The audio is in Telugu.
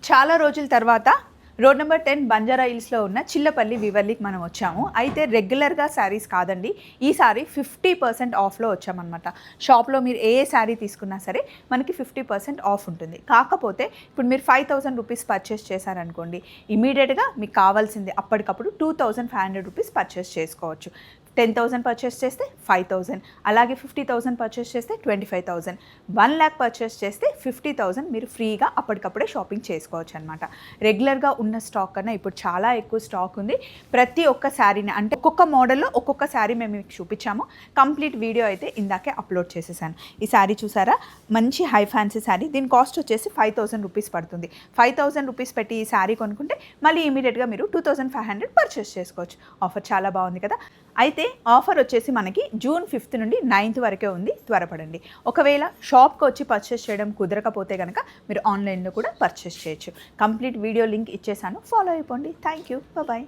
చాలా రోజుల తర్వాత రోడ్ నెంబర్ 10 బంజారా హిల్స్లో ఉన్న చిల్లపల్లి వివర్లీకి మనం వచ్చాము. అయితే రెగ్యులర్గా శారీస్ కాదండి, ఈ సారీ 50% ఆఫ్లో వచ్చామన్నమాట. షాప్లో మీరు ఏ శారీ తీసుకున్నా సరే మనకి 50% ఆఫ్ ఉంటుంది. కాకపోతే ఇప్పుడు మీరు 5000 రూపీస్ పర్చేస్ చేశారనుకోండి, ఇమీడియట్గా మీకు కావాల్సింది అప్పటికప్పుడు 2500 రూపీస్ పర్చేస్ చేసుకోవచ్చు. 10,000 పర్చేస్ చేస్తే 5,000, అలాగే 50,000 పర్చేస్ చేస్తే 25,000, 1 lakh పర్చేస్ చేస్తే 50,000 మీరు ఫ్రీగా అప్పటికప్పుడే షాపింగ్ చేసుకోవచ్చు అనమాట. రెగ్యులర్గా ఉన్న స్టాక్ కన్నా ఇప్పుడు చాలా ఎక్కువ స్టాక్ ఉంది. ప్రతి ఒక్క శారీని అంటే ఒక్కొక్క మోడల్లో ఒక్కొక్క శారీ మేము మీకు చూపించాము. కంప్లీట్ వీడియో అయితే ఇందాకే అప్లోడ్ చేసేసాను. ఈ శారీ చూసారా, మంచి హై ఫ్యాన్సీ శారీ. దీని కాస్ట్ వచ్చేసి 5,000 రూపీస్ పడుతుంది. 5,000 రూపీస్ పెట్టి ఈ శారీ కొనుక్కుంటే మళ్ళీ ఇమీడియట్గా మీరు 2,500 పర్చేస్ చేసుకోవచ్చు. ఆఫర్ చాలా బాగుంది కదా. అయితే ఆఫర్ వచ్చేసి మనకి జూన్ 5th నుండి 9th వరకే ఉంది. త్వరపడండి. ఒకవేళ షాప్కి వచ్చి పర్చేస్ చేయడం కుదరకపోతే కనుక మీరు ఆన్లైన్లో కూడా పర్చేస్ చేయొచ్చు. కంప్లీట్ వీడియో లింక్ ఇచ్చేసాను, ఫాలో అయిపోండి. Thank you, bye.